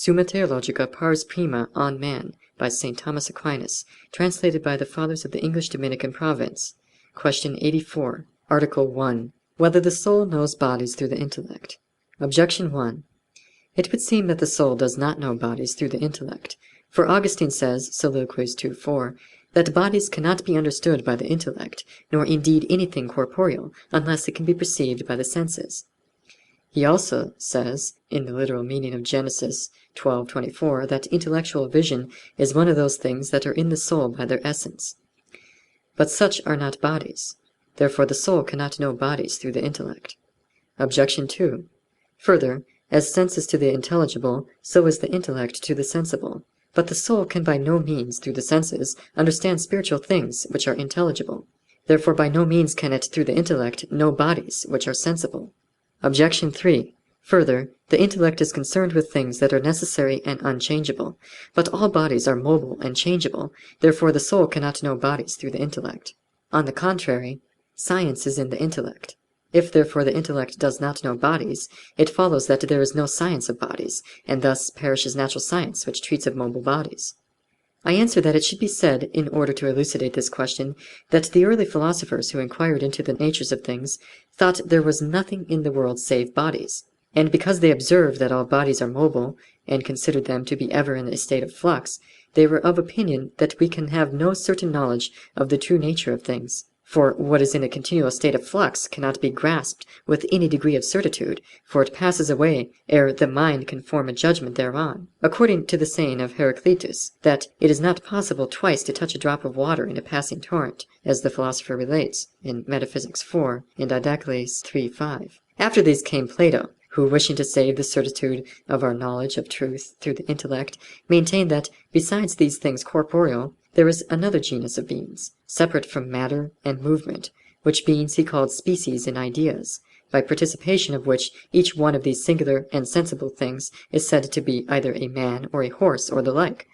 Summa Theologica pars Prima on Man, by St. Thomas Aquinas, translated by the Fathers of the English Dominican province. Question 84. Article 1. Whether the soul knows bodies through the intellect. Objection 1. It would seem that the soul does not know bodies through the intellect. For Augustine says, Soliloquies 2:4, that bodies cannot be understood by the intellect, nor indeed anything corporeal, unless it can be perceived by the senses. He also says, in the literal meaning of Genesis 12:24, that intellectual vision is one of those things that are in the soul by their essence. But such are not bodies. Therefore the soul cannot know bodies through the intellect. Objection 2. Further, as sense is to the intelligible, so is the intellect to the sensible. But the soul can by no means, through the senses, understand spiritual things which are intelligible. Therefore by no means can it, through the intellect, know bodies which are sensible. Objection 3. Further, the intellect is concerned with things that are necessary and unchangeable. But all bodies are mobile and changeable, therefore the soul cannot know bodies through the intellect. On the contrary, science is in the intellect. If therefore the intellect does not know bodies, it follows that there is no science of bodies, and thus perishes natural science which treats of mobile bodies. I answer that it should be said, in order to elucidate this question, that the early philosophers who inquired into the natures of things thought there was nothing in the world save bodies. And because they observed that all bodies are mobile, and considered them to be ever in a state of flux, they were of opinion that we can have no certain knowledge of the true nature of things. For what is in a continual state of flux cannot be grasped with any degree of certitude, for it passes away ere the mind can form a judgment thereon. According to the saying of Heraclitus, that it is not possible twice to touch a drop of water in a passing torrent, as the philosopher relates in Metaphysics 4 and Didacles 3:5. After these came Plato, who, wishing to save the certitude of our knowledge of truth through the intellect, maintained that, besides these things corporeal, there is another genus of beings, separate from matter and movement, which beings he called species in ideas, by participation of which each one of these singular and sensible things is said to be either a man or a horse or the like.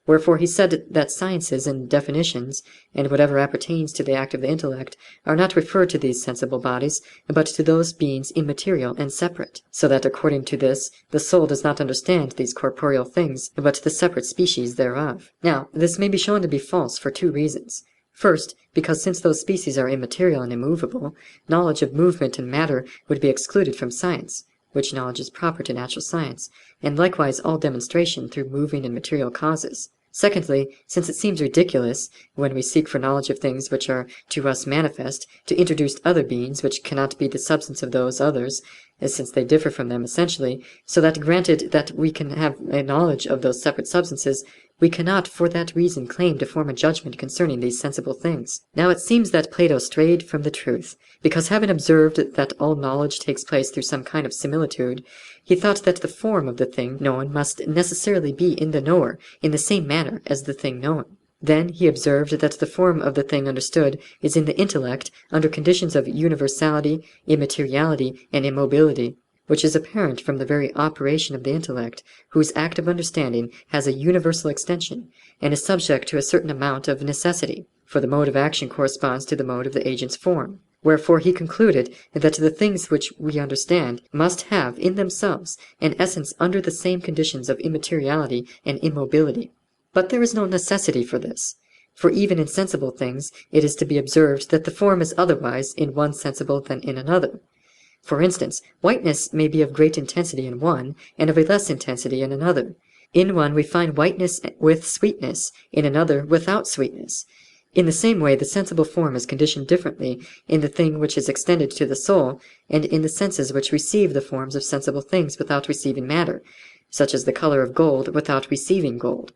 Wherefore he said that sciences and definitions, and whatever appertains to the act of the intellect, are not referred to these sensible bodies, but to those beings immaterial and separate, so that according to this the soul does not understand these corporeal things, but the separate species thereof. Now, this may be shown to be false for two reasons. First, because since those species are immaterial and immovable, knowledge of movement and matter would be excluded from science, which knowledge is proper to natural science, and likewise all demonstration through moving and material causes. Secondly, since it seems ridiculous, when we seek for knowledge of things which are to us manifest, to introduce other beings which cannot be the substance of those others, since they differ from them essentially, so that granted that we can have a knowledge of those separate substances, we cannot for that reason claim to form a judgment concerning these sensible things. Now it seems that Plato strayed from the truth, because having observed that all knowledge takes place through some kind of similitude, he thought that the form of the thing known must necessarily be in the knower in the same manner as the thing known. Then he observed that the form of the thing understood is in the intellect under conditions of universality, immateriality, and immobility, which is apparent from the very operation of the intellect, whose act of understanding has a universal extension, and is subject to a certain amount of necessity, for the mode of action corresponds to the mode of the agent's form. Wherefore he concluded that the things which we understand must have in themselves an essence under the same conditions of immateriality and immobility. But there is no necessity for this, for even in sensible things it is to be observed that the form is otherwise in one sensible than in another. For instance, whiteness may be of great intensity in one, and of a less intensity in another. In one we find whiteness with sweetness, in another without sweetness. In the same way the sensible form is conditioned differently in the thing which is extended to the soul, and in the senses which receive the forms of sensible things without receiving matter, such as the color of gold without receiving gold.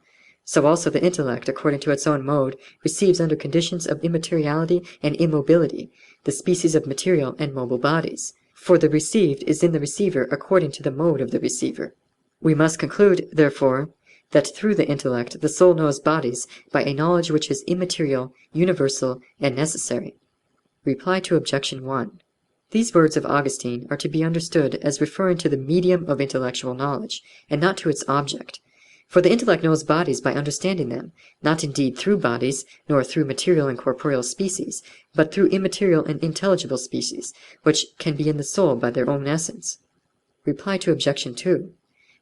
So also the intellect, according to its own mode, receives under conditions of immateriality and immobility the species of material and mobile bodies. For the received is in the receiver according to the mode of the receiver. We must conclude, therefore, that through the intellect the soul knows bodies by a knowledge which is immaterial, universal, and necessary. Reply to Objection 1. These words of Augustine are to be understood as referring to the medium of intellectual knowledge, and not to its object. For the intellect knows bodies by understanding them, not indeed through bodies, nor through material and corporeal species, but through immaterial and intelligible species, which can be in the soul by their own essence. Reply to Objection 2.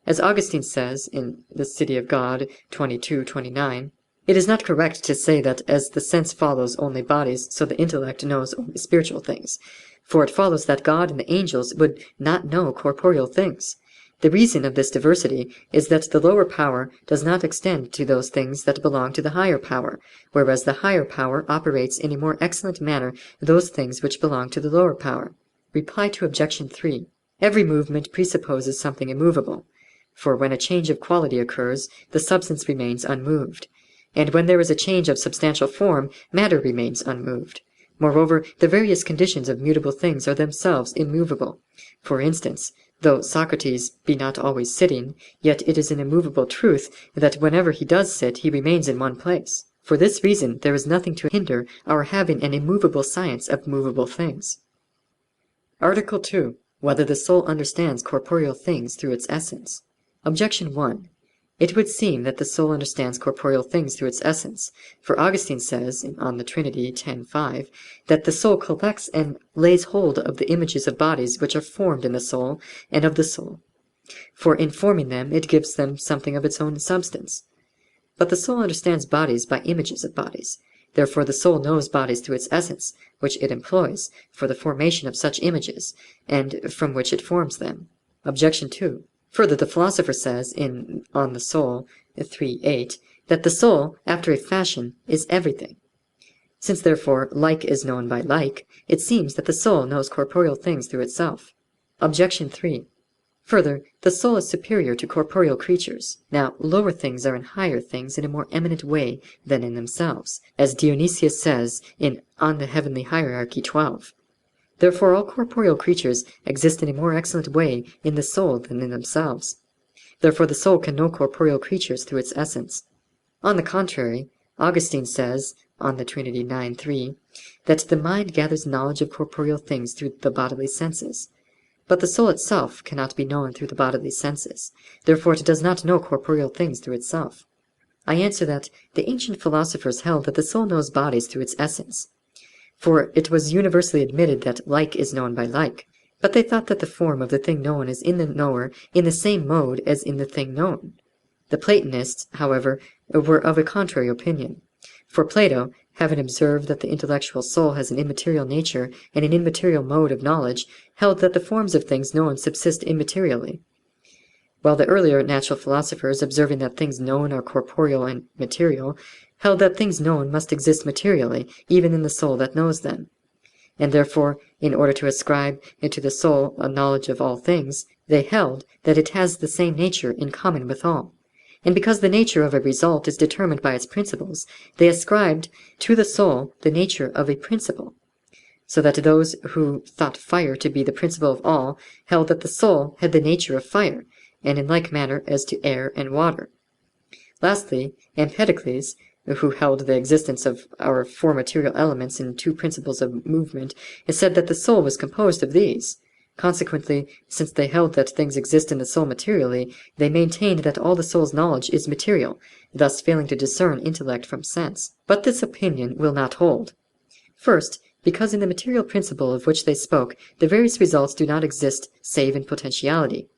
As Augustine says in The City of God 22:29, it is not correct to say that as the sense follows only bodies, so the intellect knows only spiritual things. For it follows that God and the angels would not know corporeal things. The reason of this diversity is that the lower power does not extend to those things that belong to the higher power, whereas the higher power operates in a more excellent manner those things which belong to the lower power. Reply to Objection 3. Every movement presupposes something immovable. For when a change of quality occurs, the substance remains unmoved. And when there is a change of substantial form, matter remains unmoved. Moreover, the various conditions of mutable things are themselves immovable. For instance, though Socrates be not always sitting, yet it is an immovable truth that whenever he does sit, he remains in one place. For this reason, there is nothing to hinder our having an immovable science of movable things. Article 2. Whether the soul understands corporeal things through its essence. Objection 1. It would seem that the soul understands corporeal things through its essence. For Augustine says, On the Trinity 10:5, that the soul collects and lays hold of the images of bodies which are formed in the soul and of the soul. For in forming them, it gives them something of its own substance. But the soul understands bodies by images of bodies. Therefore the soul knows bodies through its essence, which it employs for the formation of such images, and from which it forms them. Objection 2. Further, the philosopher says On the Anima 3:8 that the soul, after a fashion, is everything. Since therefore like is known by like, it seems that the soul knows corporeal things through itself. Objection 3. Further, the soul is superior to corporeal creatures. Now, lower things are in higher things in a more eminent way than in themselves, as Dionysius says On the Heavenly Hierarchy 12. Therefore all corporeal creatures exist in a more excellent way in the soul than in themselves. Therefore the soul can know corporeal creatures through its essence. On the contrary, Augustine says On the Trinity 9:3 that the mind gathers knowledge of corporeal things through the bodily senses. But the soul itself cannot be known through the bodily senses. Therefore it does not know corporeal things through itself. I answer that the ancient philosophers held that the soul knows bodies through its essence. For it was universally admitted that like is known by like. But they thought that the form of the thing known is in the knower in the same mode as in the thing known. The Platonists, however, were of a contrary opinion. For Plato, having observed that the intellectual soul has an immaterial nature and an immaterial mode of knowledge, held that the forms of things known subsist immaterially. While the earlier natural philosophers, observing that things known are corporeal and material, held that things known must exist materially, even in the soul that knows them. And therefore, in order to ascribe into the soul a knowledge of all things, they held that it has the same nature in common with all. And because the nature of a result is determined by its principles, they ascribed to the soul the nature of a principle. So that those who thought fire to be the principle of all held that the soul had the nature of fire, and in like manner as to air and water. Lastly, Empedocles, who held the existence of our four material elements in two principles of movement, said that the soul was composed of these. Consequently, since they held that things exist in the soul materially, they maintained that all the soul's knowledge is material, thus failing to discern intellect from sense. But this opinion will not hold. First, because in the material principle of which they spoke, the various results do not exist save in potentiality.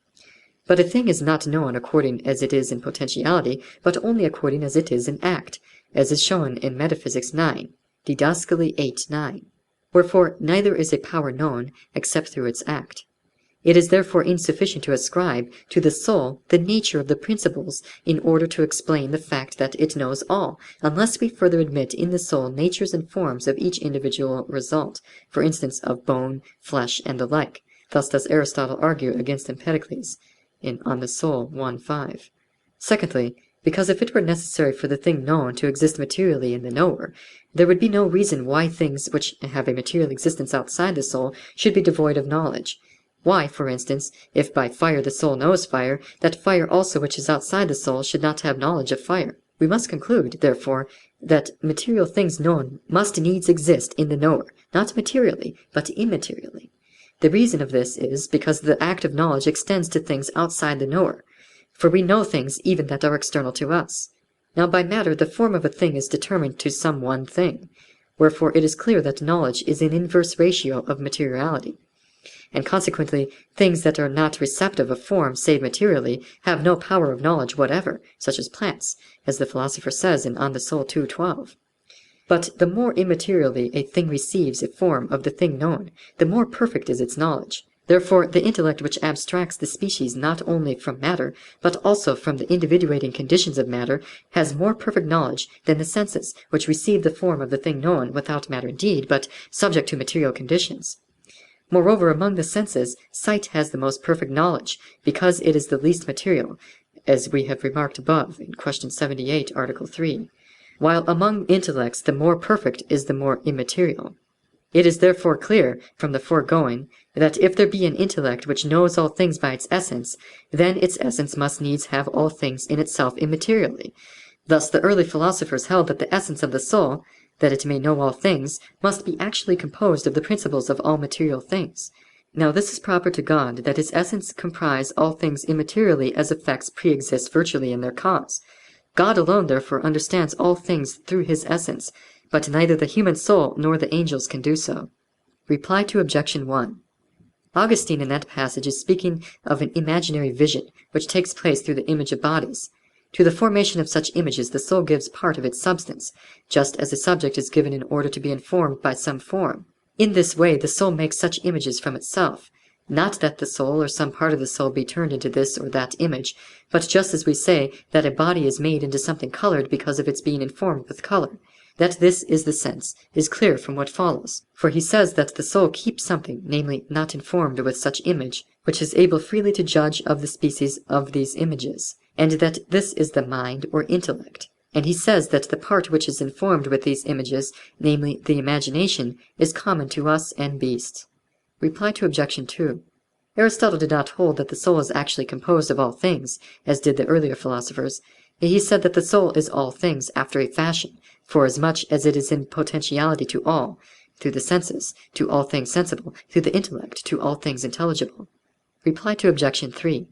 But a thing is not known according as it is in potentiality, but only according as it is in act, as is shown in Metaphysics 9, Didascally 8:9. Wherefore neither is a power known except through its act. It is therefore insufficient to ascribe to the soul the nature of the principles in order to explain the fact that it knows all, unless we further admit in the soul natures and forms of each individual result, for instance of bone, flesh, and the like. Thus does Aristotle argue against Empedocles in On the Soul 1:5. Secondly, because if it were necessary for the thing known to exist materially in the knower, there would be no reason why things which have a material existence outside the soul should be devoid of knowledge. Why, for instance, if by fire the soul knows fire, that fire also which is outside the soul should not have knowledge of fire? We must conclude, therefore, that material things known must needs exist in the knower, not materially, but immaterially. The reason of this is because the act of knowledge extends to things outside the knower. For we know things even that are external to us. Now by matter the form of a thing is determined to some one thing. Wherefore it is clear that knowledge is an inverse ratio of materiality. and consequently things that are not receptive of form save materially have no power of knowledge whatever, such as plants, as the Philosopher says in On the Soul 2:12. But the more immaterially a thing receives a form of the thing known, the more perfect is its knowledge. Therefore the intellect which abstracts the species not only from matter, but also from the individuating conditions of matter, has more perfect knowledge than the senses, which receive the form of the thing known without matter indeed, but subject to material conditions. Moreover, among the senses, sight has the most perfect knowledge, because it is the least material, as we have remarked above in question 78, Article 3. While among intellects the more perfect is the more immaterial. It is therefore clear, from the foregoing, that if there be an intellect which knows all things by its essence, then its essence must needs have all things in itself immaterially. Thus the early philosophers held that the essence of the soul, that it may know all things, must be actually composed of the principles of all material things. Now this is proper to God, that his essence comprise all things immaterially as effects pre-exist virtually in their cause. God alone therefore understands all things through his essence, but neither the human soul nor the angels can do so. Reply to Objection 1. Augustine in that passage is speaking of an imaginary vision, which takes place through the image of bodies. To the formation of such images the soul gives part of its substance, just as a subject is given in order to be informed by some form. In this way the soul makes such images from itself. Not that the soul or some part of the soul be turned into this or that image, but just as we say that a body is made into something colored because of its being informed with color. That this is the sense is clear from what follows. For he says that the soul keeps something, namely, not informed with such image, which is able freely to judge of the species of these images, and that this is the mind or intellect. And he says that the part which is informed with these images, namely, the imagination, is common to us and beasts. Reply to Objection 2. Aristotle did not hold that the soul is actually composed of all things, as did the earlier philosophers. He said that the soul is all things after a fashion, forasmuch as it is in potentiality to all, through the senses, to all things sensible, through the intellect, to all things intelligible. Reply to Objection 3.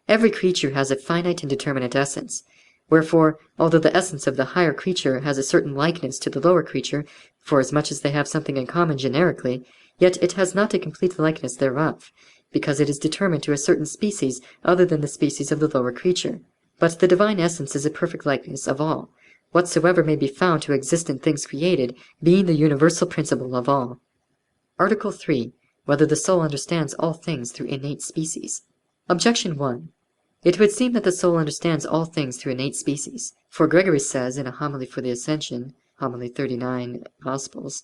Every creature has a finite and determinate essence. Wherefore, although the essence of the higher creature has a certain likeness to the lower creature, forasmuch as they have something in common generically, yet it has not a complete likeness thereof, because it is determined to a certain species other than the species of the lower creature. But the divine essence is a perfect likeness of all, whatsoever may be found to exist in things created, being the universal principle of all. Article 3. Whether the soul understands all things through innate species. Objection 1. It would seem that the soul understands all things through innate species. For Gregory says in a homily for the Ascension, homily 39, Gospels,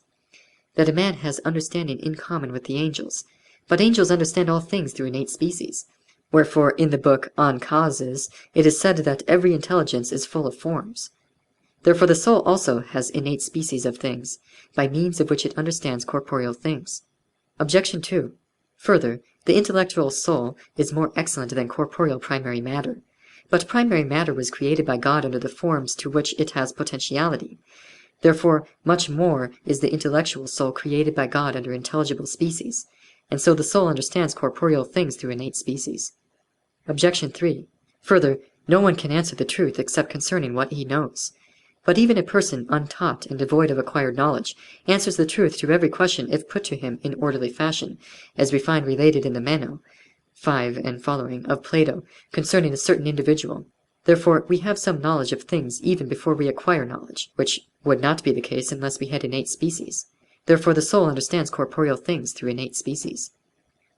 that a man has understanding in common with the angels, but angels understand all things through innate species. Wherefore in the book On Causes it is said that every intelligence is full of forms. Therefore the soul also has innate species of things, by means of which it understands corporeal things. Objection 2. Further, the intellectual soul is more excellent than corporeal primary matter. But primary matter was created by God under the forms to which it has potentiality. Therefore much more is the intellectual soul created by God under intelligible species, and so the soul understands corporeal things through innate species. Objection 3. Further, no one can answer the truth except concerning what he knows. But even a person untaught and devoid of acquired knowledge answers the truth to every question if put to him in orderly fashion, as we find related in the Meno 5 and following of Plato concerning a certain individual. Therefore we have some knowledge of things even before we acquire knowledge, which would not be the case unless we had innate species. Therefore the soul understands corporeal things through innate species.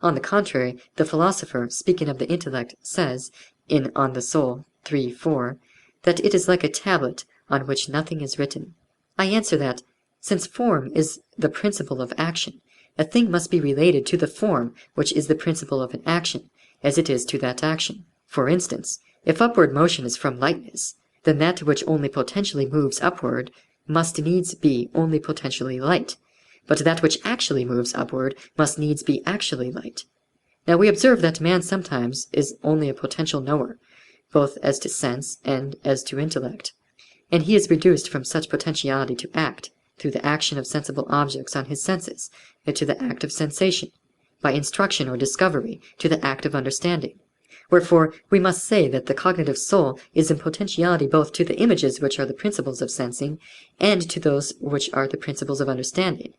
On the contrary, the philosopher, speaking of the intellect, says, in On the Soul 3:4, that it is like a tablet on which nothing is written. I answer that, since form is the principle of action, a thing must be related to the form which is the principle of an action, as it is to that action. For instance, if upward motion is from lightness, then that which only potentially moves upward must needs be only potentially light, but that which actually moves upward must needs be actually light. Now we observe that man sometimes is only a potential knower, both as to sense and as to intellect, and he is reduced from such potentiality to act, through the action of sensible objects on his senses, and to the act of sensation, by instruction or discovery, to the act of understanding. Wherefore we must say that the cognitive soul is in potentiality both to the images which are the principles of sensing, and to those which are the principles of understanding.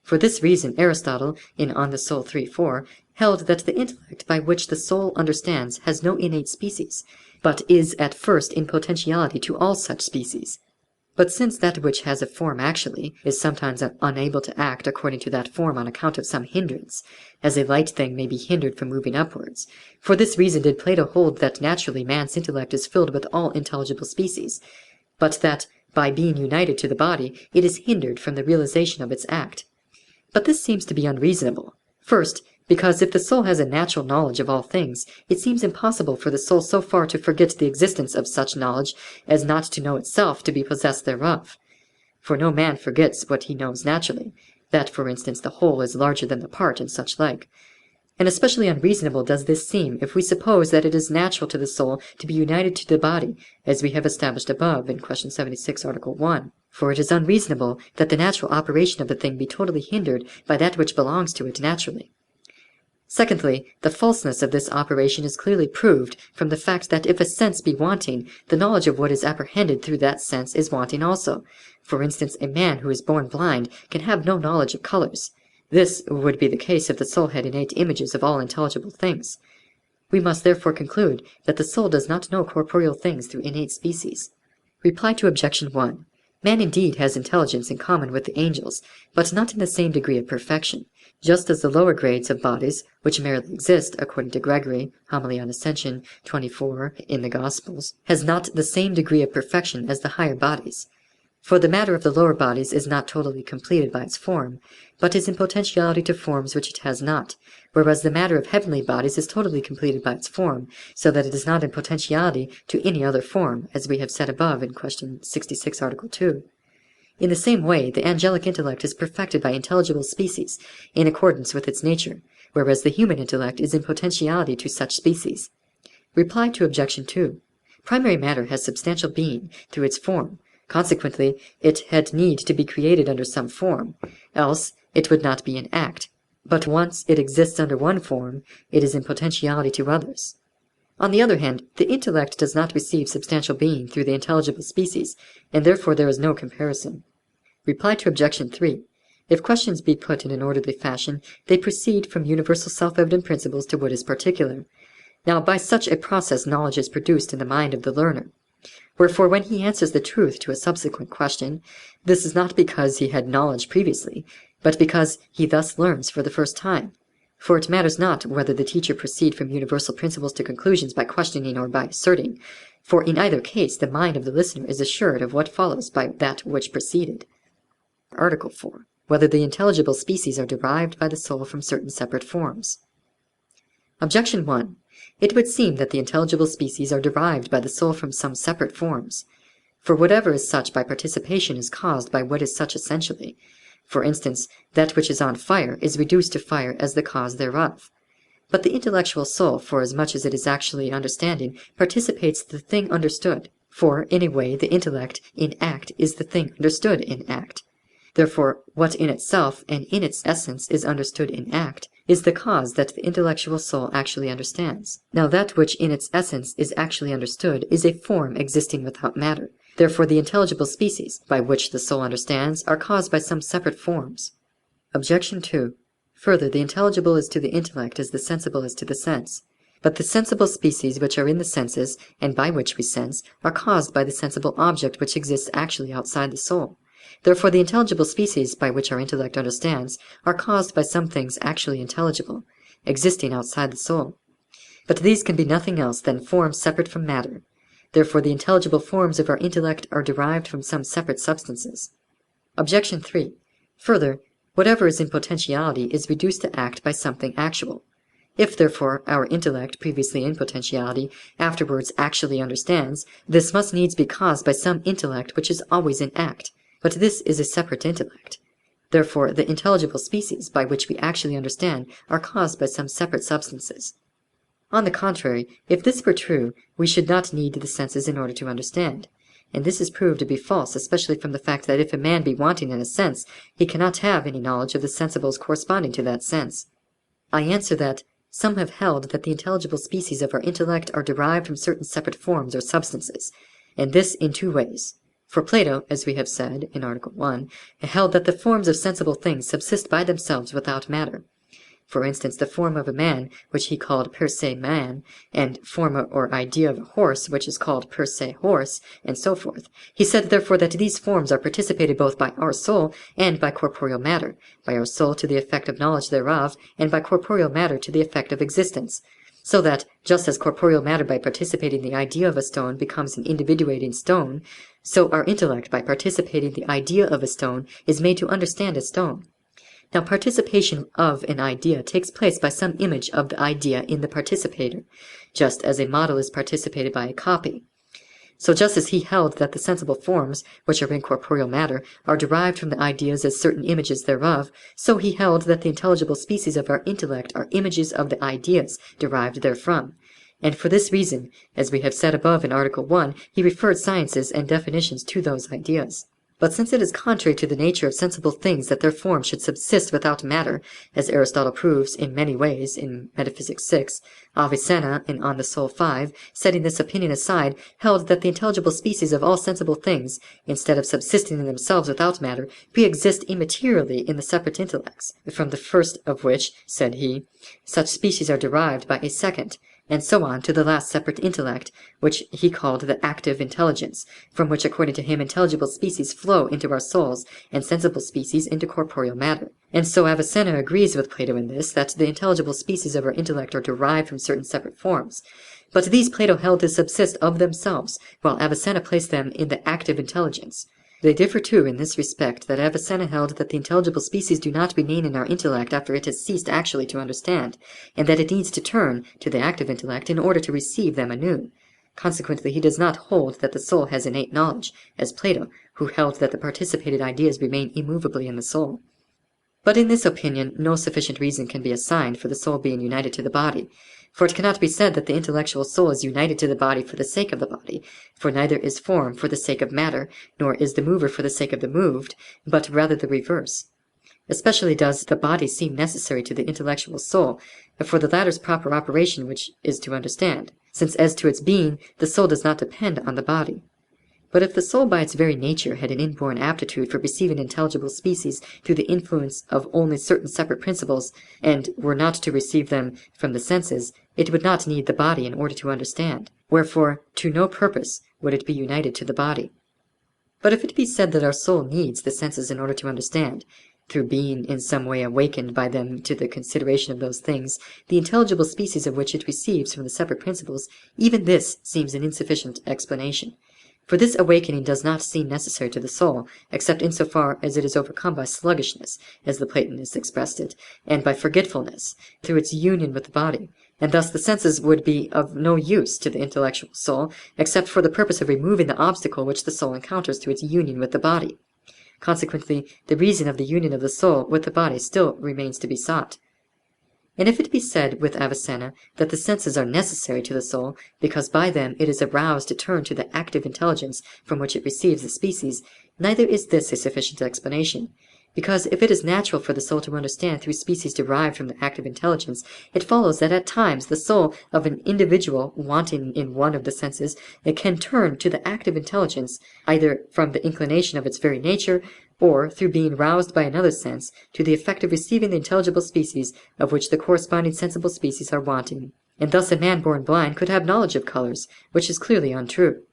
For this reason Aristotle, in On the Soul 3:4, held that the intellect by which the soul understands has no innate species, but is at first in potentiality to all such species. But since that which has a form actually is sometimes unable to act according to that form on account of some hindrance, as a light thing may be hindered from moving upwards, for this reason did Plato hold that naturally man's intellect is filled with all intelligible species, but that, by being united to the body, it is hindered from the realization of its act. But this seems to be unreasonable. First, because if the soul has a natural knowledge of all things, it seems impossible for the soul so far to forget the existence of such knowledge as not to know itself to be possessed thereof. For no man forgets what he knows naturally, that, for instance, the whole is larger than the part, and such like. And especially unreasonable does this seem if we suppose that it is natural to the soul to be united to the body, as we have established above in question 76, Article 1. For it is unreasonable that the natural operation of the thing be totally hindered by that which belongs to it naturally. Secondly, the falseness of this operation is clearly proved from the fact that if a sense be wanting, the knowledge of what is apprehended through that sense is wanting also. For instance, a man who is born blind can have no knowledge of colors. This would be the case if the soul had innate images of all intelligible things. We must therefore conclude that the soul does not know corporeal things through innate species. Reply to Objection 1. Man indeed has intelligence in common with the angels, but not in the same degree of perfection, just as the lower grades of bodies, which merely exist, according to Gregory, Homily on Ascension 24 in the Gospels, has not the same degree of perfection as the higher bodies. For the matter of the lower bodies is not totally completed by its form, but is in potentiality to forms which it has not, whereas the matter of heavenly bodies is totally completed by its form, so that it is not in potentiality to any other form, as we have said above in question 66, Article 2. In the same way, the angelic intellect is perfected by intelligible species, in accordance with its nature, whereas the human intellect is in potentiality to such species. Reply to Objection 2. Primary matter has substantial being through its form. Consequently, it had need to be created under some form, else it would not be in act. But once it exists under one form, it is in potentiality to others. On the other hand, the intellect does not receive substantial being through the intelligible species, and therefore there is no comparison. Reply to Objection 3. If questions be put in an orderly fashion, they proceed from universal self-evident principles to what is particular. Now, by such a process knowledge is produced in the mind of the learner. Wherefore, when he answers the truth to a subsequent question, this is not because he had knowledge previously, but because he thus learns for the first time. For it matters not whether the teacher proceed from universal principles to conclusions by questioning or by asserting, for in either case the mind of the listener is assured of what follows by that which preceded. Article 4. Whether the intelligible species are derived by the soul from certain separate forms. Objection 1. It would seem that the intelligible species are derived by the soul from some separate forms. For whatever is such by participation is caused by what is such essentially. For instance, that which is on fire is reduced to fire as the cause thereof. But the intellectual soul, forasmuch as it is actually understanding, participates the thing understood. For, in a way, the intellect in act is the thing understood in act. Therefore, what in itself and in its essence is understood in act, is the cause that the intellectual soul actually understands. Now that which in its essence is actually understood is a form existing without matter. Therefore the intelligible species, by which the soul understands, are caused by some separate forms. Objection 2. Further, the intelligible is to the intellect as the sensible is to the sense. But the sensible species which are in the senses, and by which we sense, are caused by the sensible object which exists actually outside the soul. Therefore the intelligible species by which our intellect understands are caused by some things actually intelligible, existing outside the soul. But these can be nothing else than forms separate from matter. Therefore the intelligible forms of our intellect are derived from some separate substances. Objection 3. Further, whatever is in potentiality is reduced to act by something actual. If, therefore, our intellect, previously in potentiality, afterwards actually understands, this must needs be caused by some intellect which is always in act. But this is a separate intellect. Therefore, the intelligible species by which we actually understand are caused by some separate substances. On the contrary, if this were true, we should not need the senses in order to understand. And this is proved to be false, especially from the fact that if a man be wanting in a sense, he cannot have any knowledge of the sensibles corresponding to that sense. I answer that some have held that the intelligible species of our intellect are derived from certain separate forms or substances, and this in two ways. For Plato, as we have said in Article 1, held that the forms of sensible things subsist by themselves without matter. For instance, the form of a man, which he called per se man, and form or idea of a horse, which is called per se horse, and so forth. He said therefore that these forms are participated both by our soul and by corporeal matter, by our soul to the effect of knowledge thereof, and by corporeal matter to the effect of existence. So that, just as corporeal matter by participating the idea of a stone becomes an individuating stone, so our intellect by participating the idea of a stone is made to understand a stone. Now, participation of an idea takes place by some image of the idea in the participator, just as a model is participated by a copy. So just as he held that the sensible forms, which are in corporeal matter, are derived from the ideas as certain images thereof, so he held that the intelligible species of our intellect are images of the ideas derived therefrom. And for this reason, as we have said above in Article 1, he referred sciences and definitions to those ideas. But since it is contrary to the nature of sensible things that their form should subsist without matter, as Aristotle proves in many ways in Metaphysics 6, Avicenna in On the Soul 5, setting this opinion aside, held that the intelligible species of all sensible things, instead of subsisting in themselves without matter, pre-exist immaterially in the separate intellects, from the first of which, said he, such species are derived by a second, and so on to the last separate intellect, which he called the active intelligence, from which according to him intelligible species flow into our souls, and sensible species into corporeal matter. And so Avicenna agrees with Plato in this, that the intelligible species of our intellect are derived from certain separate forms. But these Plato held to subsist of themselves, while Avicenna placed them in the active intelligence. They differ too in this respect, that Avicenna held that the intelligible species do not remain in our intellect after it has ceased actually to understand, and that it needs to turn to the active intellect in order to receive them anew. Consequently, he does not hold that the soul has innate knowledge, as Plato, who held that the participated ideas remain immovably in the soul. But in this opinion no sufficient reason can be assigned for the soul being united to the body. For it cannot be said that the intellectual soul is united to the body for the sake of the body, for neither is form for the sake of matter, nor is the mover for the sake of the moved, but rather the reverse. Especially does the body seem necessary to the intellectual soul, for the latter's proper operation, which is to understand, since as to its being, the soul does not depend on the body. But if the soul by its very nature had an inborn aptitude for perceiving intelligible species through the influence of only certain separate principles, and were not to receive them from the senses, it would not need the body in order to understand. Wherefore, to no purpose would it be united to the body. But if it be said that our soul needs the senses in order to understand, through being in some way awakened by them to the consideration of those things, the intelligible species of which it receives from the separate principles, even this seems an insufficient explanation. For this awakening does not seem necessary to the soul, except insofar as it is overcome by sluggishness, as the Platonists expressed it, and by forgetfulness, through its union with the body. And thus the senses would be of no use to the intellectual soul, except for the purpose of removing the obstacle which the soul encounters through its union with the body. Consequently, the reason of the union of the soul with the body still remains to be sought. And if it be said with Avicenna that the senses are necessary to the soul, because by them it is aroused to turn to the active intelligence from which it receives the species, neither is this a sufficient explanation. Because if it is natural for the soul to understand through species derived from the active intelligence, it follows that at times the soul of an individual wanting in one of the senses can turn to the active intelligence, either from the inclination of its very nature, or through being roused by another sense, to the effect of receiving the intelligible species of which the corresponding sensible species are wanting. And thus a man born blind could have knowledge of colors, which is clearly untrue.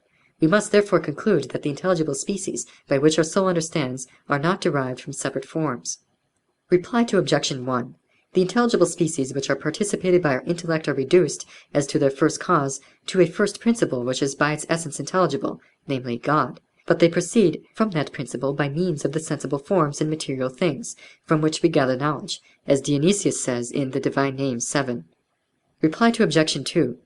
We must therefore conclude that the intelligible species by which our soul understands are not derived from separate forms. Reply to Objection 1. The intelligible species which are participated by our intellect are reduced, as to their first cause, to a first principle which is by its essence intelligible, namely God. But they proceed from that principle by means of the sensible forms and material things, from which we gather knowledge, as Dionysius says in the Divine Names 7. Reply to Objection 2.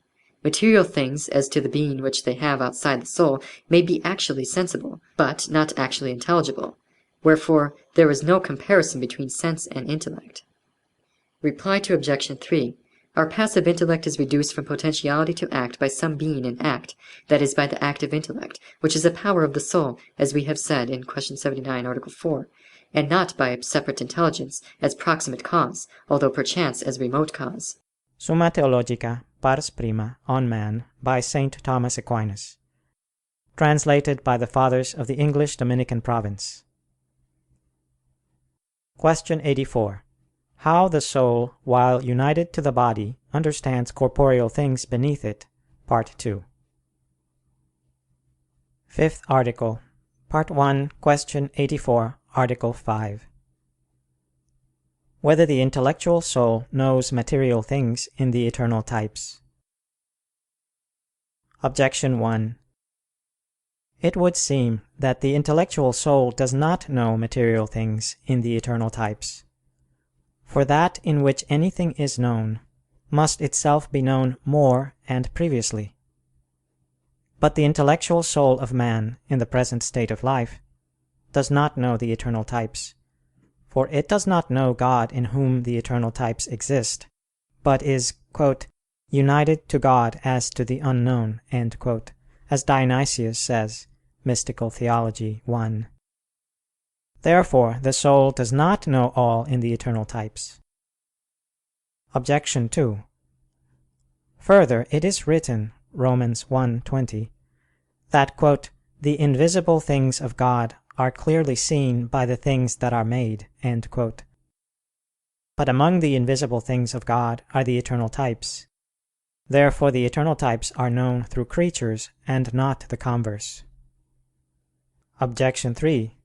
Material things, as to the being which they have outside the soul, may be actually sensible, but not actually intelligible. Wherefore there is no comparison between sense and intellect. Reply to Objection 3. Our passive intellect is reduced from potentiality to act by some being in act, that is by the active intellect, which is a power of the soul, as we have said in Question 79, Article 4, and not by a separate intelligence, as proximate cause, although perchance as remote cause. Summa Theologica, Pars Prima, on Man, by St. Thomas Aquinas. translated by the Fathers of the English Dominican province. Question 84. How the soul, while united to the body, understands corporeal things beneath it. Part 2. Fifth Article. Part 1, Question 84, Article 5. Whether the intellectual soul knows material things in the eternal types. Objection 1. It would seem that the intellectual soul does not know material things in the eternal types. For that in which anything is known must itself be known more and previously. But the intellectual soul of man in the present state of life does not know the eternal types, for it does not know God in whom the eternal types exist, but is "united to God as to the unknown," as Dionysius says, Mystical Theology 1. Therefore the soul does not know all in the eternal types. Objection 2. Further, it is written, Romans 1:20, that "the invisible things of God are clearly seen by the things that are made." But among the invisible things of God are the eternal types. Therefore the eternal types are known through creatures, and not the converse. Objection 3.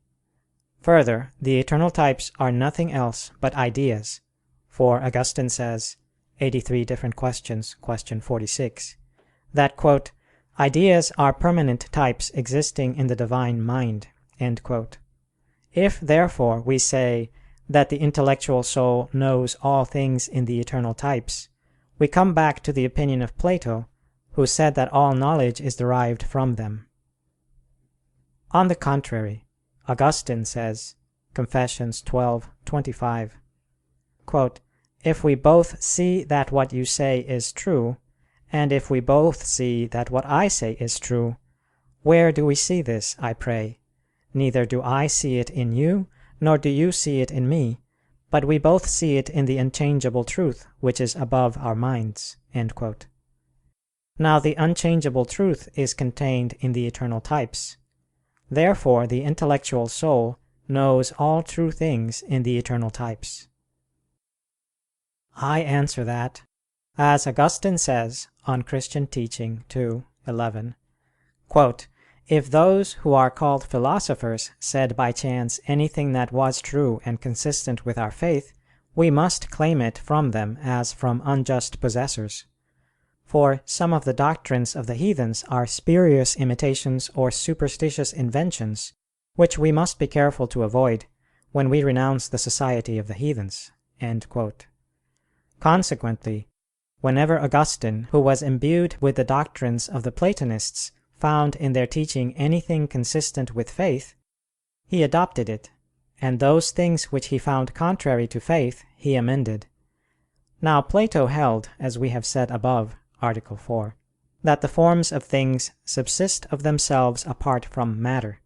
Further, the eternal types are nothing else but ideas, for Augustine says (83 Different Questions, question 46) that "ideas are permanent types existing in the divine mind." If, therefore, we say that the intellectual soul knows all things in the eternal types, we come back to the opinion of Plato, who said that all knowledge is derived from them. On the contrary, Augustine says (Confessions 12:25), "If we both see that what you say is true, and if we both see that what I say is true, where do we see this, I pray? Neither do I see it in you, nor do you see it in me, but we both see it in the unchangeable truth which is above our minds." Now the unchangeable truth is contained in the eternal types. Therefore the intellectual soul knows all true things in the eternal types. I answer that, as Augustine says on Christian Teaching 2:11, "If those who are called philosophers said by chance anything that was true and consistent with our faith, we must claim it from them as from unjust possessors. For some of the doctrines of the heathens are spurious imitations or superstitious inventions, which we must be careful to avoid when we renounce the society of the heathens." Consequently, whenever Augustine, who was imbued with the doctrines of the Platonists, found in their teaching anything consistent with faith, he adopted it, and those things which he found contrary to faith he amended. Now Plato held, as we have said above (Article 4), that the forms of things subsist of themselves apart from matter,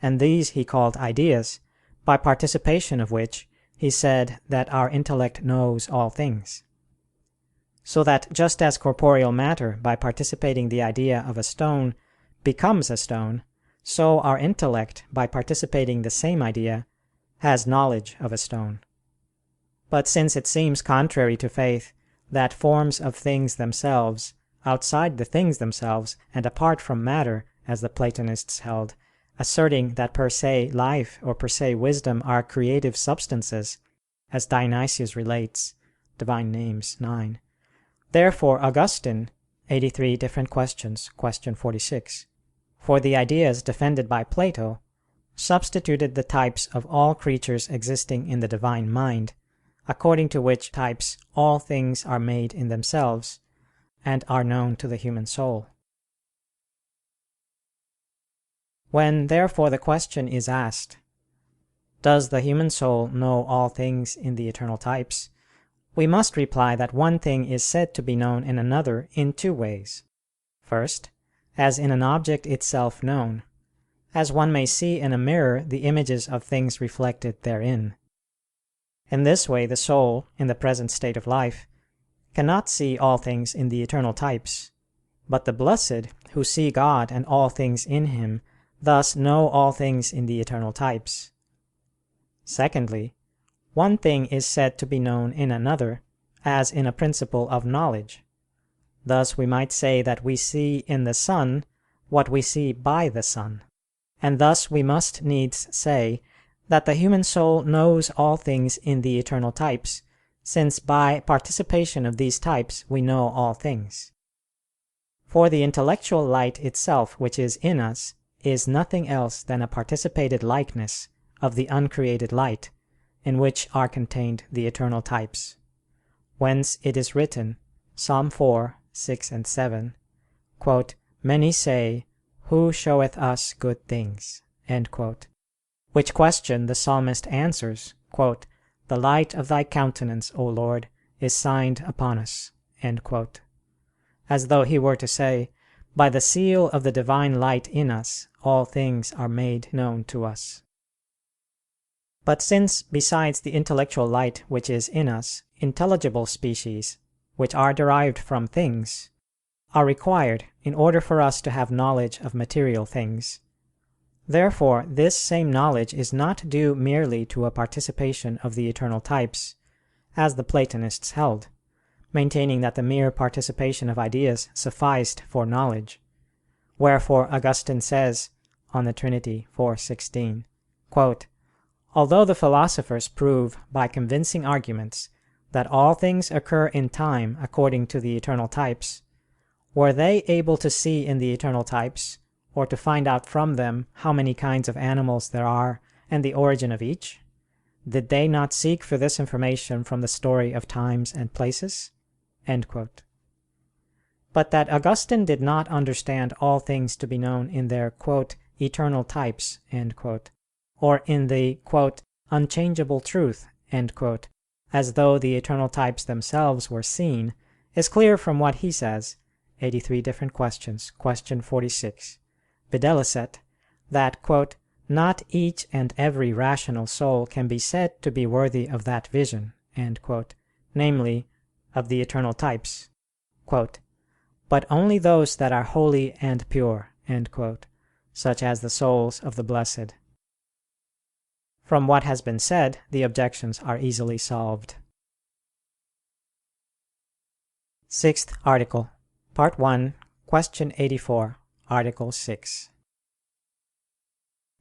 and these he called ideas, by participation of which he said that our intellect knows all things. So that just as corporeal matter, by participating the idea of a stone, becomes a stone, so our intellect, by participating the same idea, has knowledge of a stone. But since it seems contrary to faith that forms of things themselves, outside the things themselves, and apart from matter, as the Platonists held, asserting that per se life or per se wisdom are creative substances, as Dionysius relates (Divine Names 9), therefore Augustine (83 Different Questions, question 46), for the ideas defended by Plato, substituted the types of all creatures existing in the divine mind, according to which types all things are made in themselves, and are known to the human soul. When, therefore, the question is asked, does the human soul know all things in the eternal types, we must reply that one thing is said to be known in another in two ways. First, as in an object itself known, as one may see in a mirror the images of things reflected therein. In this way the soul, in the present state of life, cannot see all things in the eternal types, but the blessed, who see God and all things in Him, thus know all things in the eternal types. Secondly, one thing is said to be known in another, as in a principle of knowledge. Thus we might say that we see in the sun what we see by the sun. And thus we must needs say that the human soul knows all things in the eternal types, since by participation of these types we know all things. For the intellectual light itself which is in us is nothing else than a participated likeness of the uncreated light, in which are contained the eternal types. Whence it is written, Psalm 4, 6 and 7, "Many say, Who showeth us good things?" Which question the psalmist answers, "The light of thy countenance, O Lord, is signed upon us," as though he were to say, by the seal of the divine light in us, all things are made known to us. But since, besides the intellectual light which is in us, intelligible species, which are derived from things, are required in order for us to have knowledge of material things, therefore this same knowledge is not due merely to a participation of the eternal types, as the Platonists held, maintaining that the mere participation of ideas sufficed for knowledge. Wherefore Augustine says (De Trin. iv, 16), "Although the philosophers prove by convincing arguments that all things occur in time according to the eternal types, were they able to see in the eternal types, or to find out from them how many kinds of animals there are and the origin of each? Did they not seek for this information from the story of times and places?" But that Augustine did not understand all things to be known in their "eternal types," or in the "unchangeable truth," as though the eternal types themselves were seen, is clear from what he says (83 Different Questions, question 46, viz., that "not each and every rational soul can be said to be worthy of that vision," namely, of the eternal types, "but only those that are holy and pure," such as the souls of the blessed. From what has been said, the objections are easily solved. Sixth Article. Part 1, Question 84, Article 6.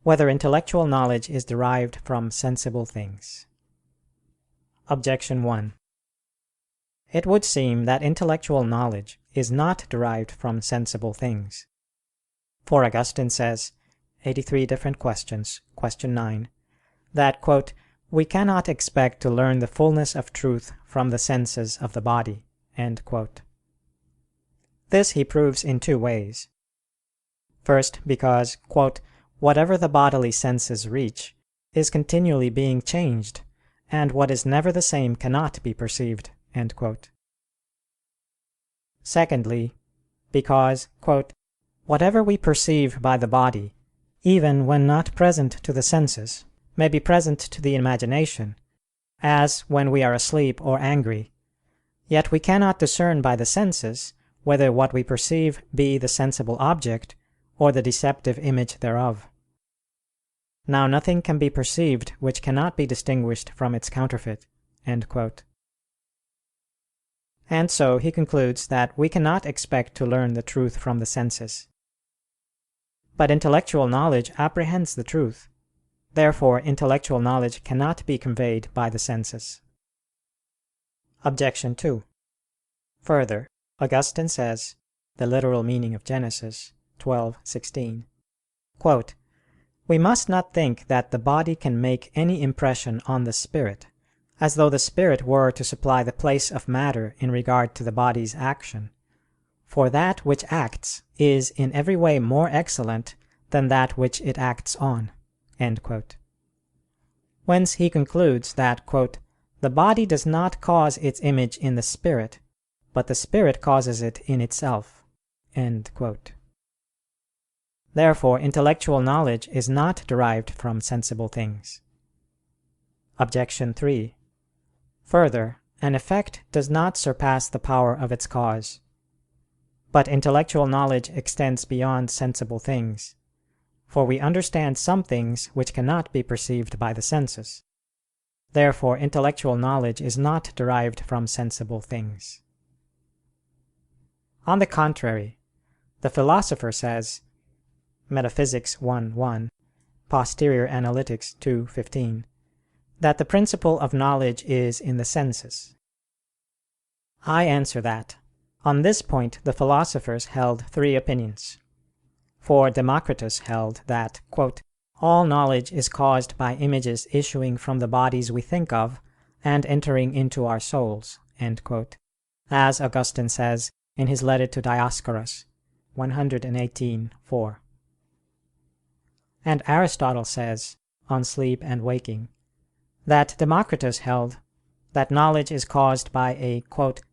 Whether intellectual knowledge is derived from sensible things? Objection 1. It would seem that intellectual knowledge is not derived from sensible things. For Augustine says (83 Different Questions, question 9) that "we cannot expect to learn the fullness of truth from the senses of the body." This he proves in two ways. First, because "whatever the bodily senses reach is continually being changed, and what is never the same cannot be perceived." Secondly, because "whatever we perceive by the body, even when not present to the senses, may be present to the imagination, as when we are asleep or angry, yet we cannot discern by the senses whether what we perceive be the sensible object or the deceptive image thereof. Now nothing can be perceived which cannot be distinguished from its counterfeit." And so he concludes that we cannot expect to learn the truth from the senses. But intellectual knowledge apprehends the truth. Therefore intellectual knowledge cannot be conveyed by the senses. Objection 2. Further, Augustine says (The Literal Meaning of Genesis, 12:16), "We must not think that the body can make any impression on the spirit, as though the spirit were to supply the place of matter in regard to the body's action. For that which acts is in every way more excellent than that which it acts on." Whence he concludes that "the body does not cause its image in the spirit, but the spirit causes it in itself." Therefore intellectual knowledge is not derived from sensible things. Objection 3. Further, an effect does not surpass the power of its cause. But intellectual knowledge extends beyond sensible things, for we understand some things which cannot be perceived by the senses. Therefore intellectual knowledge is not derived from sensible things. On the contrary, the philosopher says (Metaphysics 1:1, Posterior Analytics 2:15) that the principle of knowledge is in the senses. I answer that, on this point the philosophers held three opinions. For Democritus held that "all knowledge is caused by images issuing from the bodies we think of and entering into our souls," as Augustine says in his letter to Dioscorus 118:4. And Aristotle says, on Sleep and Waking, that Democritus held that knowledge is caused by a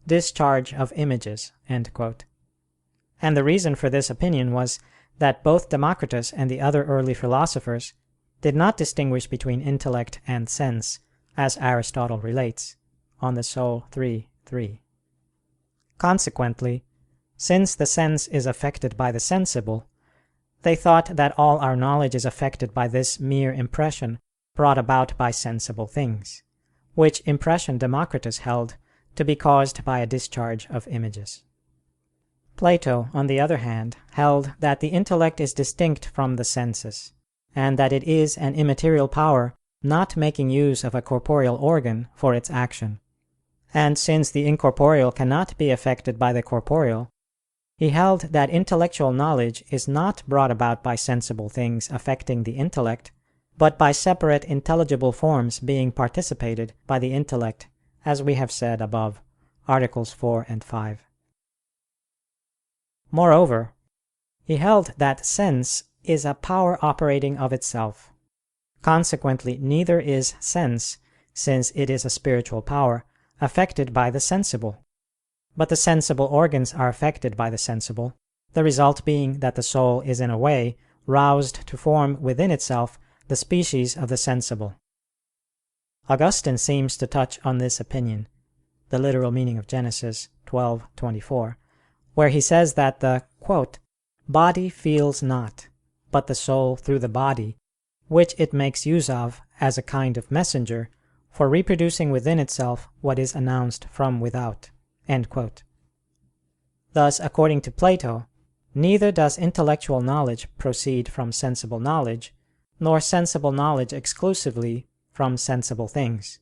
"discharge of images," and the reason for this opinion was that both Democritus and the other early philosophers did not distinguish between intellect and sense, as Aristotle relates (De Anima iii, 3). Consequently, since the sense is affected by the sensible, they thought that all our knowledge is affected by this mere impression brought about by sensible things, which impression Democritus held to be caused by a discharge of images. Plato, on the other hand, held that the intellect is distinct from the senses, and that it is an immaterial power not making use of a corporeal organ for its action. And since the incorporeal cannot be affected by the corporeal, he held that intellectual knowledge is not brought about by sensible things affecting the intellect, but by separate intelligible forms being participated by the intellect, as we have said above, Articles 4 and 5. Moreover, he held that sense is a power operating of itself. Consequently, neither is sense, since it is a spiritual power, affected by the sensible. But the sensible organs are affected by the sensible, the result being that the soul is in a way roused to form within itself the species of the sensible. Augustine seems to touch on this opinion, the literal meaning of Genesis 12:24, where he says that the "body feels not, but the soul through the body, which it makes use of as a kind of messenger for reproducing within itself what is announced from without." Thus, according to Plato, neither does intellectual knowledge proceed from sensible knowledge, nor sensible knowledge exclusively from sensible things.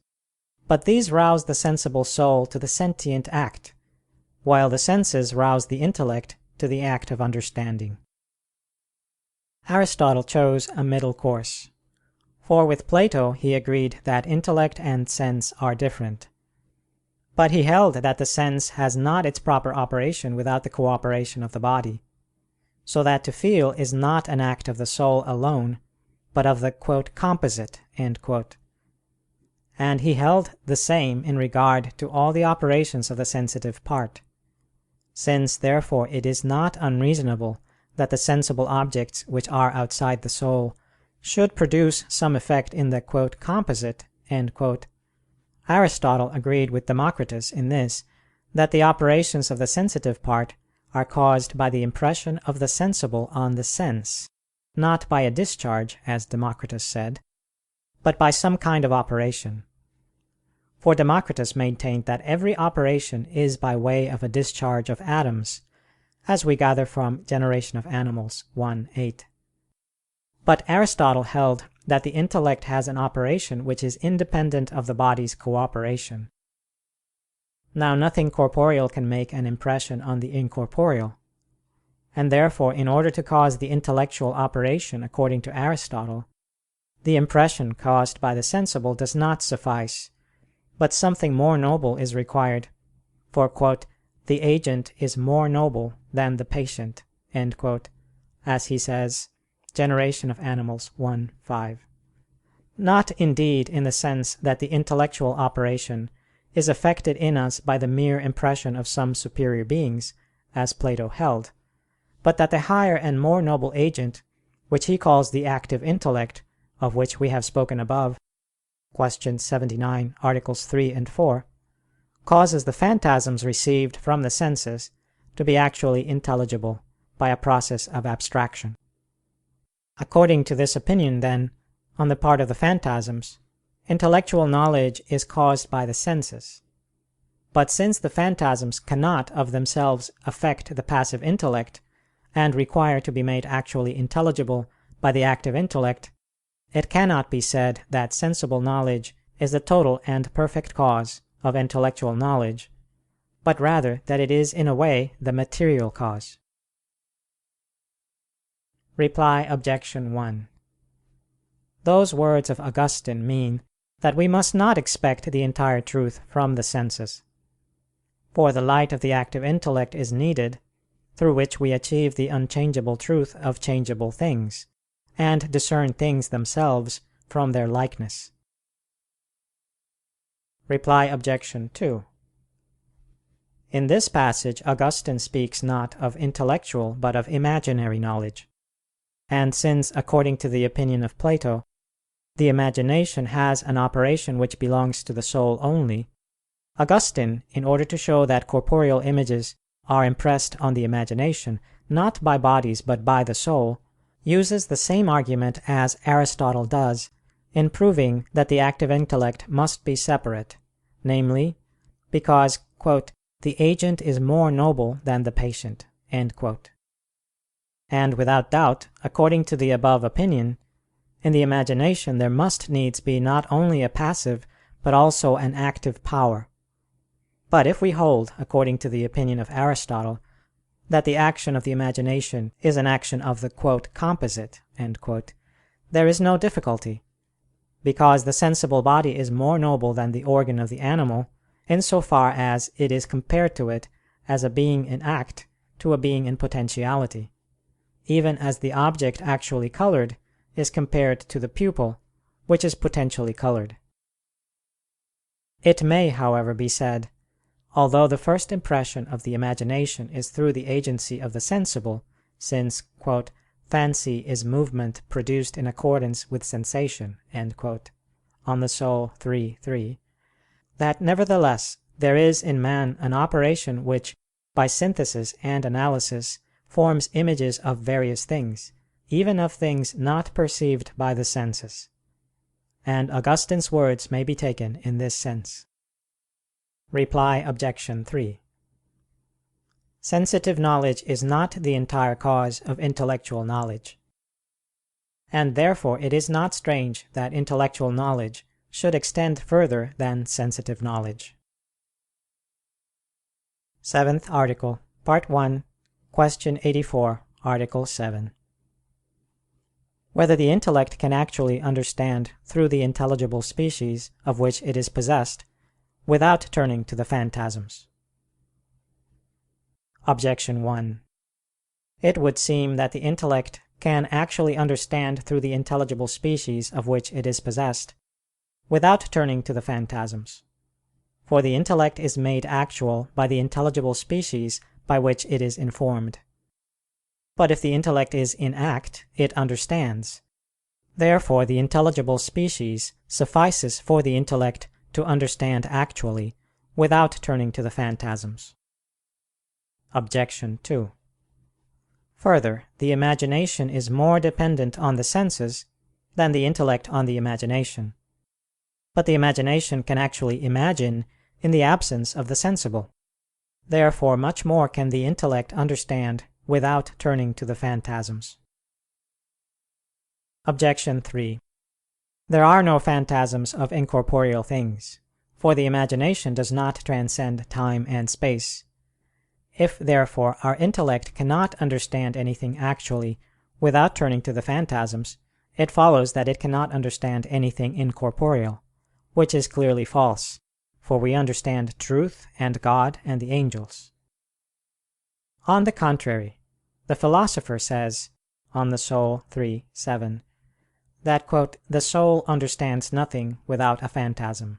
But these rouse the sensible soul to the sentient act, while the senses rouse the intellect to the act of understanding. Aristotle chose a middle course. For with Plato he agreed that intellect and sense are different. But he held that the sense has not its proper operation without the cooperation of the body, so that to feel is not an act of the soul alone, but of the "composite." And he held the same in regard to all the operations of the sensitive part. Since therefore it is not unreasonable that the sensible objects which are outside the soul should produce some effect in the "composite," Aristotle agreed with Democritus in this, that the operations of the sensitive part are caused by the impression of the sensible on the sense, not by a discharge, as Democritus said, but by some kind of operation. For Democritus maintained that every operation is by way of a discharge of atoms, as we gather from Generation of Animals 1:8. But Aristotle held that the intellect has an operation which is independent of the body's cooperation. Now nothing corporeal can make an impression on the incorporeal, and therefore in order to cause the intellectual operation according to Aristotle, the impression caused by the sensible does not suffice, but something more noble is required, for "the agent is more noble than the patient," as he says, Generation of Animals 1:5. Not indeed in the sense that the intellectual operation is effected in us by the mere impression of some superior beings, as Plato held, but that the higher and more noble agent, which he calls the active intellect, of which we have spoken above (Q. 79, Articles 3 and 4), causes the phantasms received from the senses to be actually intelligible by a process of abstraction. According to this opinion, then, on the part of the phantasms, intellectual knowledge is caused by the senses. But since the phantasms cannot of themselves affect the passive intellect, and require to be made actually intelligible by the active intellect, it cannot be said that sensible knowledge is the total and perfect cause of intellectual knowledge, but rather that it is in a way the material cause. Reply Obj. 1. Those words of Augustine mean that we must not expect the entire truth from the senses. For the light of the active intellect is needed, through which we achieve the unchangeable truth of changeable things, and discern things themselves from their likeness. Reply Obj. 2. In this passage Augustine speaks not of intellectual but of imaginary knowledge. And since, according to the opinion of Plato, the imagination has an operation which belongs to the soul only, Augustine, in order to show that corporeal images are impressed on the imagination not by bodies but by the soul, uses the same argument as Aristotle does in proving that the active intellect must be separate, namely, because "the agent is more noble than the patient." And without doubt, according to the above opinion, in the imagination there must needs be not only a passive but also an active power. But if we hold, according to the opinion of Aristotle, that the action of the imagination is an action of the "composite," there is no difficulty, because the sensible body is more noble than the organ of the animal, in so far as it is compared to it as a being in act to a being in potentiality, even as the object actually colored is compared to the pupil, which is potentially colored. It may, however, be said, although the first impression of the imagination is through the agency of the sensible, since "fancy is movement produced in accordance with sensation" (De Anima iii, 3), that nevertheless there is in man an operation which, by synthesis and analysis, forms images of various things, even of things not perceived by the senses. And Augustine's words may be taken in this sense. Reply Obj. 3. Sensitive knowledge is not the entire cause of intellectual knowledge, and therefore it is not strange that intellectual knowledge should extend further than sensitive knowledge. Seventh Article, Part 1, Question 84, Article 7. Whether the intellect can actually understand through the intelligible species of which it is possessed, without turning to the phantasms. Objection 1. It would seem that the intellect can actually understand through the intelligible species of which it is possessed, without turning to the phantasms. For the intellect is made actual by the intelligible species by which it is informed. But if the intellect is in act, it understands. Therefore the intelligible species suffices for the intellect to understand actually, without turning to the phantasms. Objection 2. Further, the imagination is more dependent on the senses than the intellect on the imagination. But the imagination can actually imagine in the absence of the sensible. Therefore much more can the intellect understand without turning to the phantasms. Objection 3. There are no phantasms of incorporeal things, for the imagination does not transcend time and space. If, therefore, our intellect cannot understand anything actually without turning to the phantasms, it follows that it cannot understand anything incorporeal, which is clearly false, for we understand truth and God and the angels. On the contrary, the Philosopher says (De Anima iii, 7) that "the soul understands nothing without a phantasm."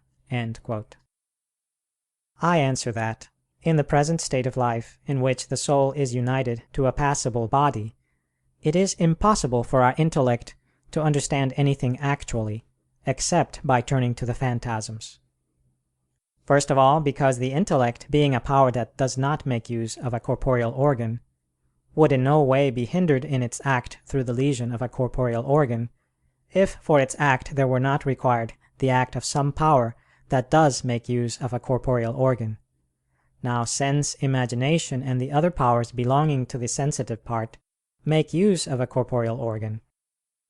I answer that, in the present state of life, in which the soul is united to a passible body, it is impossible for our intellect to understand anything actually, except by turning to the phantasms. First of all, because the intellect, being a power that does not make use of a corporeal organ, would in no way be hindered in its act through the lesion of a corporeal organ, if for its act there were not required the act of some power that does make use of a corporeal organ. Now sense, imagination, and the other powers belonging to the sensitive part make use of a corporeal organ.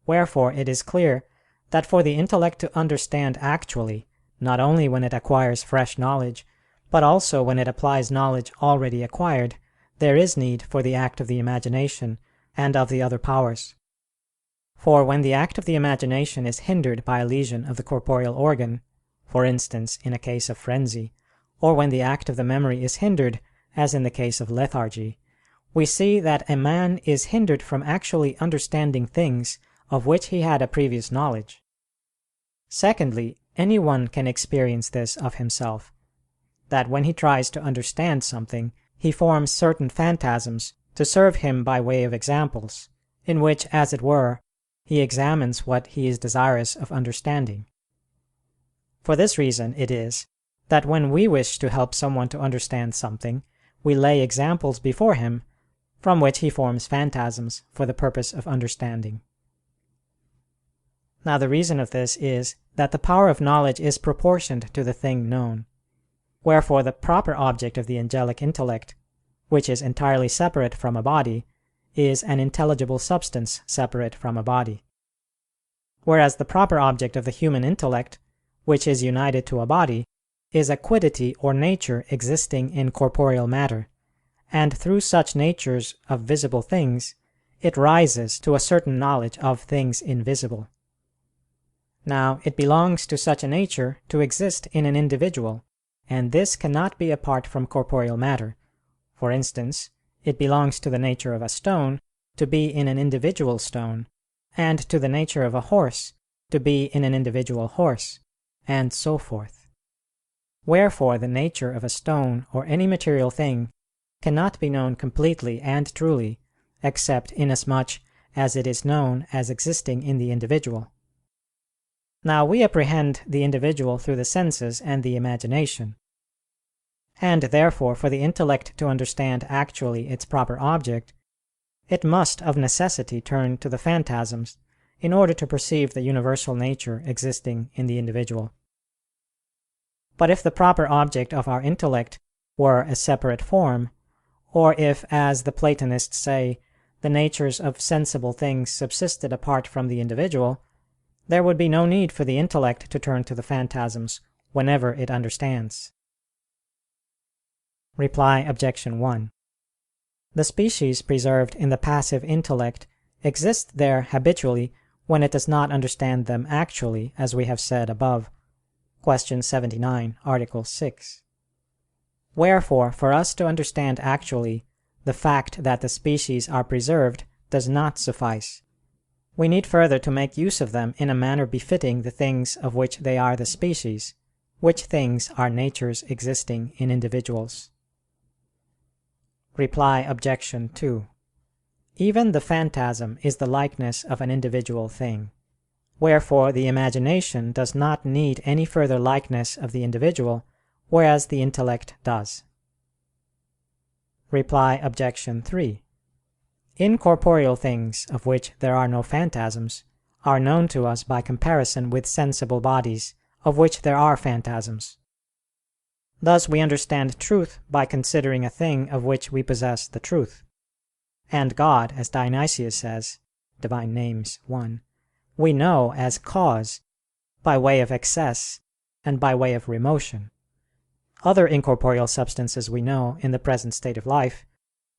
Wherefore it is clear that for the intellect to understand actually, not only when it acquires fresh knowledge, but also when it applies knowledge already acquired, there is need for the act of the imagination and of the other powers. For when the act of the imagination is hindered by a lesion of the corporeal organ, for instance in a case of frenzy, or when the act of the memory is hindered, as in the case of lethargy, we see that a man is hindered from actually understanding things of which he had a previous knowledge. Secondly, anyone can experience this of himself, that when he tries to understand something, he forms certain phantasms to serve him by way of examples, in which, as it were, he examines what he is desirous of understanding. For this reason it is that when we wish to help someone to understand something, we lay examples before him, from which he forms phantasms for the purpose of understanding. Now the reason of this is that the power of knowledge is proportioned to the thing known. Wherefore the proper object of the angelic intellect, which is entirely separate from a body, is an intelligible substance separate from a body. Whereas the proper object of the human intellect, which is united to a body, is a quiddity or nature existing in corporeal matter, and through such natures of visible things, it rises to a certain knowledge of things invisible. Now it belongs to such a nature to exist in an individual, and this cannot be apart from corporeal matter. For instance, it belongs to the nature of a stone to be in an individual stone, and to the nature of a horse to be in an individual horse, and so forth. Wherefore the nature of a stone or any material thing cannot be known completely and truly, except inasmuch as it is known as existing in the individual. Now we apprehend the individual through the senses and the imagination. And therefore for the intellect to understand actually its proper object, it must of necessity turn to the phantasms in order to perceive the universal nature existing in the individual. But if the proper object of our intellect were a separate form, or if, as the Platonists say, the natures of sensible things subsisted apart from the individual, there would be no need for the intellect to turn to the phantasms whenever it understands. Reply Obj. 1. The species preserved in the passive intellect exist there habitually when it does not understand them actually, as we have said above, Q. 79, Article 6. Wherefore, for us to understand actually, the fact that the species are preserved does not suffice. We need further to make use of them in a manner befitting the things of which they are the species, which things are natures existing in individuals. Reply Obj. 2. Even the phantasm is the likeness of an individual thing. Wherefore the imagination does not need any further likeness of the individual, whereas the intellect does. Reply Obj. 3. Incorporeal things, of which there are no phantasms, are known to us by comparison with sensible bodies, of which there are phantasms. Thus we understand truth by considering a thing of which we possess the truth. And God, as Dionysius says (Divine Names 1), we know as cause, by way of excess, and by way of remotion. Other incorporeal substances we know, in the present state of life,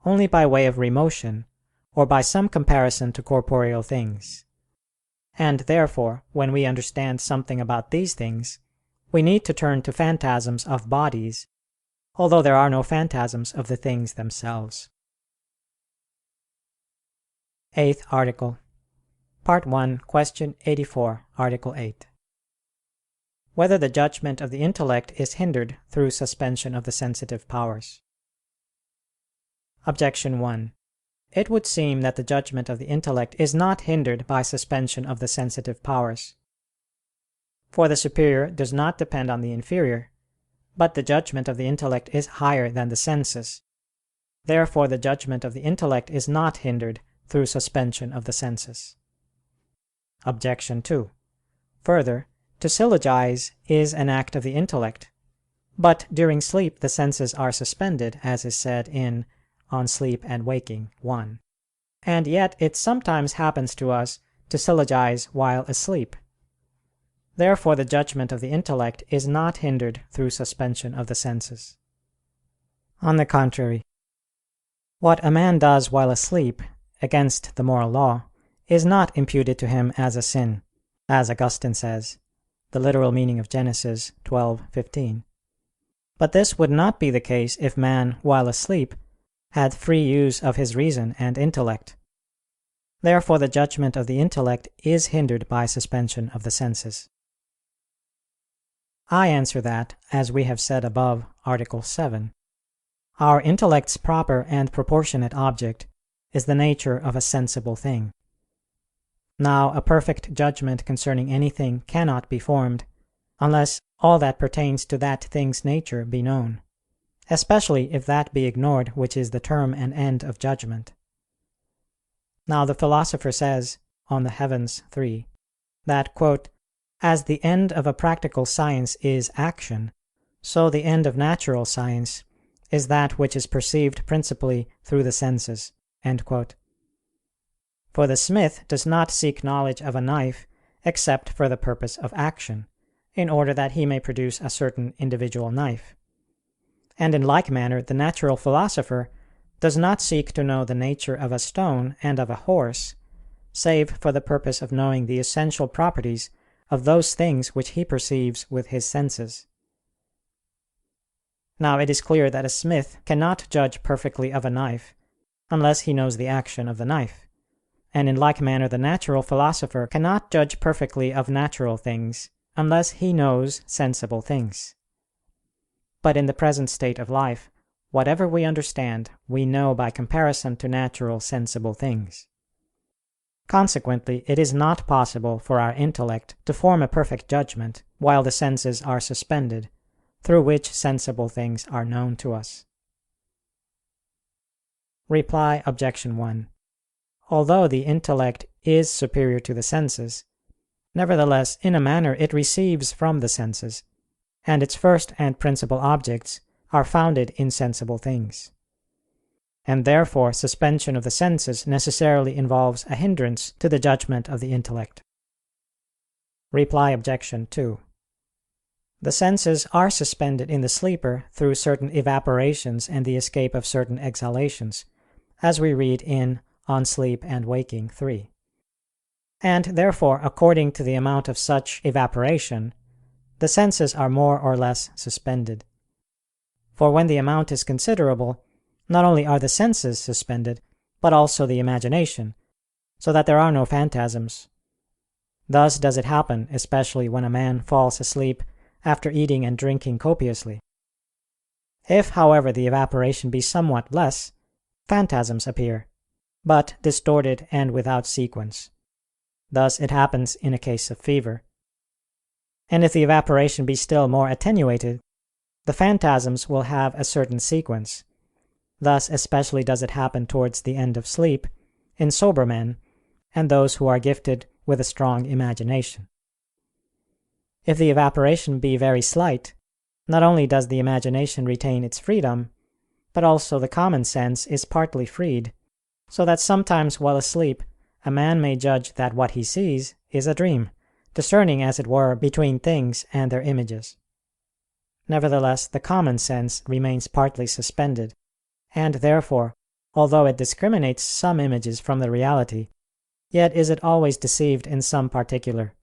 only by way of remotion, or by some comparison to corporeal things. And therefore, when we understand something about these things, we need to turn to phantasms of bodies, although there are no phantasms of the things themselves. Eighth Article. Part 1, Question 84, Article 8. Whether the judgment of the intellect is hindered through suspension of the sensitive powers. Objection 1. It would seem that the judgment of the intellect is not hindered by suspension of the sensitive powers. For the superior does not depend on the inferior, But the judgment of the intellect is higher than the senses. Therefore the judgment of the intellect is not hindered through suspension of the senses. Objection 2. Further, to syllogize is an act of the intellect. But during sleep the senses are suspended, as is said in On Sleep and Waking 1. And yet it sometimes happens to us to syllogize while asleep. Therefore the judgment of the intellect is not hindered through suspension of the senses. On the contrary, what a man does while asleep, against the moral law, is not imputed to him as a sin, as Augustine says, the literal meaning of Genesis 12:15. But this would not be the case if man, while asleep, had free use of his reason and intellect. Therefore the judgment of the intellect is hindered by suspension of the senses. I answer that, as we have said above, Article 7, our intellect's proper and proportionate object is the nature of a sensible thing. Now a perfect judgment concerning anything cannot be formed, unless all that pertains to that thing's nature be known, especially if that be ignored which is the term and end of judgment. Now the Philosopher says, On the Heavens 3, that, as the end of a practical science is action, so the end of natural science is that which is perceived principally through the senses. For the smith does not seek knowledge of a knife except for the purpose of action, in order that he may produce a certain individual knife. And in like manner the natural philosopher does not seek to know the nature of a stone and of a horse, save for the purpose of knowing the essential properties of those things which he perceives with his senses. Now it is clear that a smith cannot judge perfectly of a knife unless he knows the action of the knife, and in like manner the natural philosopher cannot judge perfectly of natural things unless he knows sensible things. But in the present state of life, whatever we understand, we know by comparison to natural sensible things. Consequently, it is not possible for our intellect to form a perfect judgment while the senses are suspended, through which sensible things are known to us. Reply Obj. 1. Although the intellect is superior to the senses, nevertheless in a manner it receives from the senses, and its first and principal objects are founded in sensible things. And therefore suspension of the senses necessarily involves a hindrance to the judgment of the intellect. Reply Obj. 2. The senses are suspended in the sleeper through certain evaporations and the escape of certain exhalations, as we read in On Sleep and Waking 3. And therefore, according to the amount of such evaporation, the senses are more or less suspended. For when the amount is considerable, not only are the senses suspended, but also the imagination, so that there are no phantasms. Thus does it happen, especially when a man falls asleep after eating and drinking copiously. If, however, the evaporation be somewhat less, phantasms appear, but distorted and without sequence. Thus it happens in a case of fever. And if the evaporation be still more attenuated, the phantasms will have a certain sequence. Thus especially does it happen towards the end of sleep, in sober men, and those who are gifted with a strong imagination. If the evaporation be very slight, not only does the imagination retain its freedom, but also the common sense is partly freed, so that sometimes while asleep a man may judge that what he sees is a dream, discerning as it were between things and their images. Nevertheless, the common sense remains partly suspended, and therefore, although it discriminates some images from the reality, yet is it always deceived in some particular.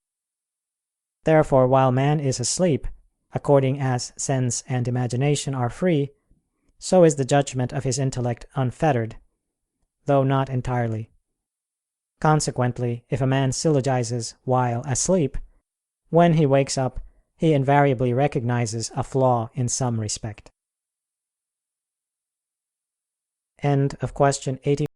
Therefore, while man is asleep, according as sense and imagination are free, so is the judgment of his intellect unfettered, though not entirely. Consequently, if a man syllogizes while asleep, when he wakes up he invariably recognizes a flaw in some respect. End of question 84.